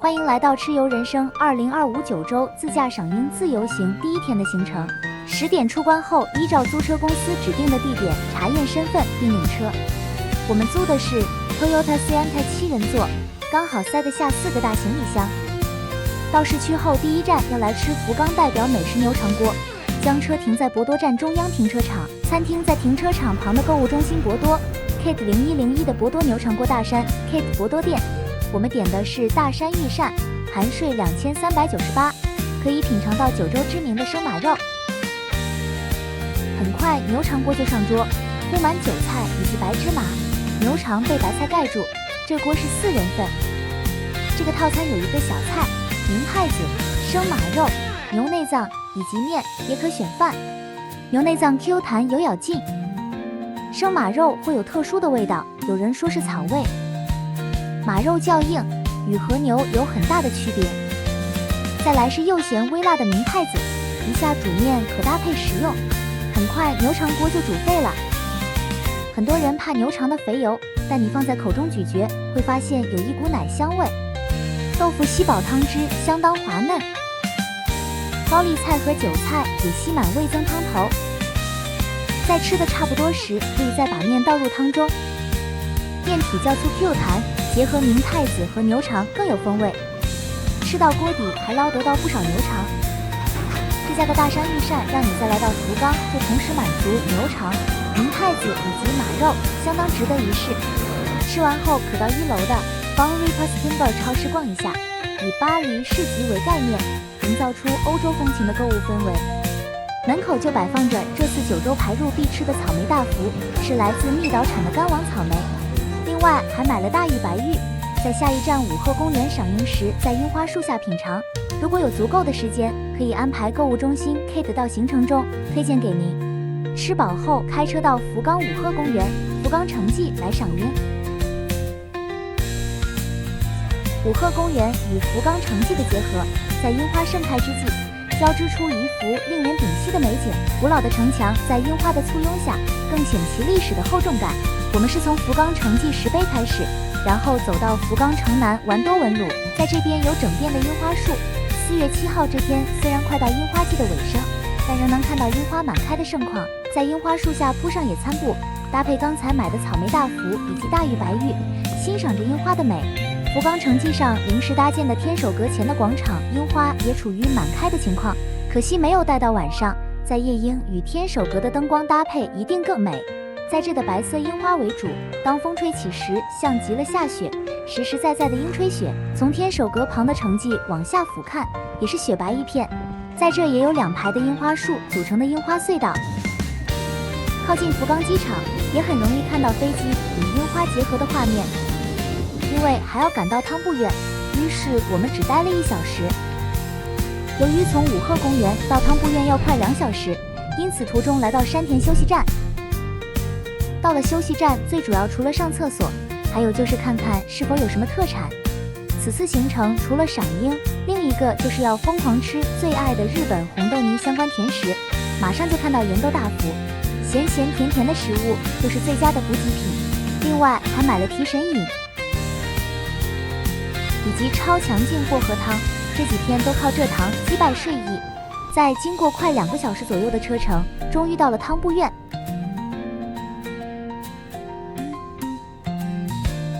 欢迎来到蚩尤人生2025九州自驾赏樱自由行第一天的行程。10点出关后，依照租车公司指定的地点查验身份并领车。我们租的是 Toyota Sienna 7人座，刚好塞得下4个大行李箱。到市区后，第一站要来吃福冈代表美食牛肠锅，将车停在博多站中央停车场，餐厅在停车场旁的购物中心博多 Kate 0101的博多牛肠锅大山 Kate 博多店。我们点的是大山御膳，含税2398，可以品尝到九州知名的生马肉。很快牛肠锅就上桌，铺满韭菜以及白芝麻，牛肠被白菜盖住。这锅是4人份。这个套餐有一个小菜，明太子、生马肉、牛内脏以及面，也可选饭。牛内脏 Q 弹有咬劲，生马肉会有特殊的味道，有人说是草味。马肉较硬，与和牛有很大的区别。再来是又咸微辣的明太子，一下煮面可搭配食用。很快牛肠锅就煮沸了。很多人怕牛肠的肥油，但你放在口中咀嚼，会发现有一股奶香味。豆腐吸饱汤汁，相当滑嫩。高丽菜和韭菜也吸满味增汤头。在吃的差不多时，可以再把面倒入汤中。面体较粗 Q 弹，结合明太子和牛肠更有风味。吃到锅底还捞得到不少牛肠。这家的大山御膳让你再来到福冈就同时满足牛肠、明太子以及马肉，相当值得一试。吃完后可到1楼的 Bonripas Timber 超市逛一下，以巴黎市集为概念，营造出欧洲风情的购物氛围。门口就摆放着这次九州排入必吃的草莓大福，是来自密岛产的干王草莓。另外还买了大玉白玉，在下一站五鹤公园赏樱时，在樱花树下品尝。如果有足够的时间，可以安排购物中心 Kate 到行程中，推荐给您。吃饱后开车到福冈五鹤公园、福冈城迹来赏樱。五鹤公园与福冈城迹的结合，在樱花盛开之际，交织出一幅令人屏息的美景。古老的城墙在樱花的簇拥下，更显其历史的厚重感。我们是从福冈城迹石碑开始，然后走到福冈城南丸多文路，在这边有整片的樱花树。4月7号这天虽然快到樱花季的尾声，但仍能看到樱花满开的盛况。在樱花树下铺上野餐布，搭配刚才买的草莓大福以及大玉白玉，欣赏着樱花的美。福冈城迹上临时搭建的天守阁前的广场，樱花也处于满开的情况，可惜没有待到晚上。在夜樱与天守阁的灯光搭配一定更美。在这的白色樱花为主，当风吹起时，像极了下雪，实实在在的樱吹雪。从天守阁旁的城迹往下俯瞰，也是雪白一片。在这也有2排的樱花树组成的樱花隧道。靠近福冈机场，也很容易看到飞机与樱花结合的画面。因为还要赶到汤布院，于是我们只待了1小时。由于从五鹤公园到汤布院要快2小时，因此途中来到山田休息站。到了休息站，最主要除了上厕所，还有就是看看是否有什么特产。此次行程除了赏樱，另一个就是要疯狂吃最爱的日本红豆泥相关甜食。马上就看到岩豆大福，咸咸甜甜的食物就是最佳的补给品。另外还买了提神饮以及超强劲薄荷汤，这几天都靠这糖击败睡意。在经过快2个小时左右的车程，终于到了汤布院。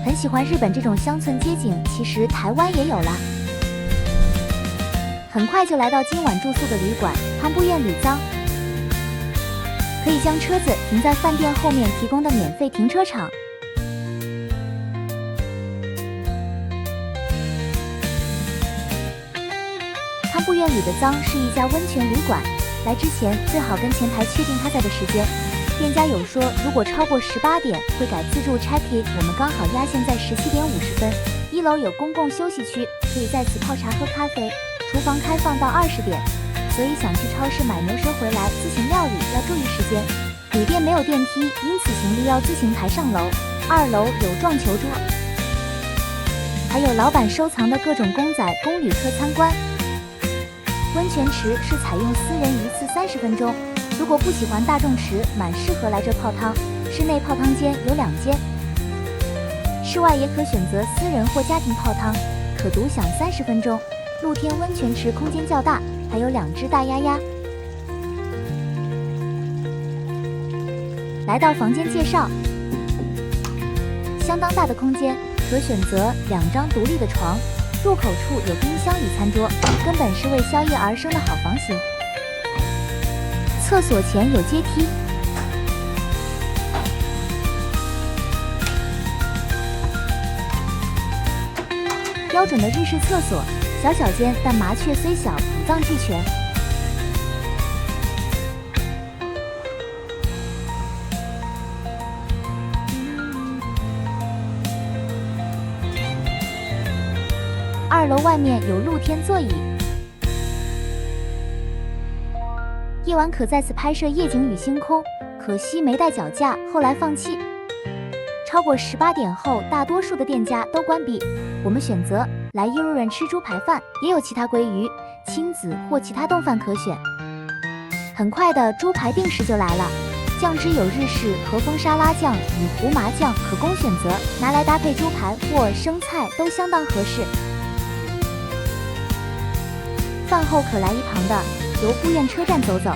很喜欢日本这种乡村街景，其实台湾也有啦。很快就来到今晚住宿的旅馆汤布院旅藏，可以将车子停在饭店后面提供的免费停车场。汤布院里的藏是一家温泉旅馆，来之前最好跟前台确定他在的时间。店家有说，如果超过18点会改自助 check-in， 我们刚好压线在17点50分。1楼有公共休息区，可以在此泡茶喝咖啡。厨房开放到20点，所以想去超市买牛舌回来自行料理要注意时间。旅店没有电梯，因此行李要自行抬上楼。2楼有撞球桌，还有老板收藏的各种公仔供旅客参观。温泉池是采用私人1次30分钟。如果不喜欢大众池，蛮适合来这泡汤。室内泡汤间有2间，室外也可选择私人或家庭泡汤，可独享30分钟。露天温泉池空间较大，还有2只大鸭鸭。来到房间介绍，相当大的空间，可选择2张独立的床，入口处有冰箱与餐桌，根本是为宵夜而生的好房型。厕所前有阶梯。标准的日式厕所，小小间，但麻雀虽小，五脏俱全。2楼外面有露天座椅，夜晚可在此拍摄夜景与星空，可惜没带脚架，后来放弃。超过18点后，大多数的店家都关闭。我们选择来伊鲁人吃猪排饭，也有其他鲑鱼、亲子或其他冻饭可选。很快的，猪排定时就来了，酱汁有日式和风沙拉酱与胡麻酱可供选择，拿来搭配猪排或生菜都相当合适。饭后可来一旁的由布院车站走走，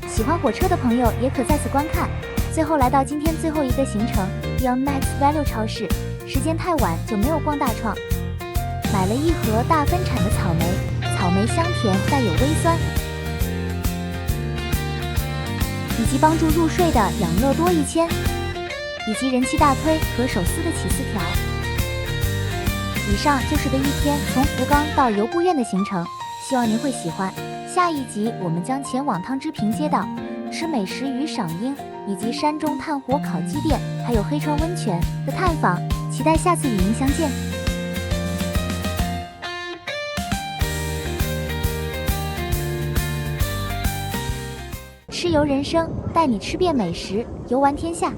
喜欢火车的朋友也可在此观看。最后来到今天最后一个行程 Beyond Max Value 超市，时间太晚就没有逛大创，买了一盒大分产的草莓，草莓香甜带有微酸，以及帮助入睡的养乐多1000，以及人气大推可手撕的起司条。以上就是的一天从福冈到游步院的行程，希望您会喜欢。下一集我们将前往汤之平街道吃美食与赏樱，以及山中炭火烤鸡店，还有黑川温泉的探访，期待下次与您相见。吃游人生，带你吃遍美食，游玩天下。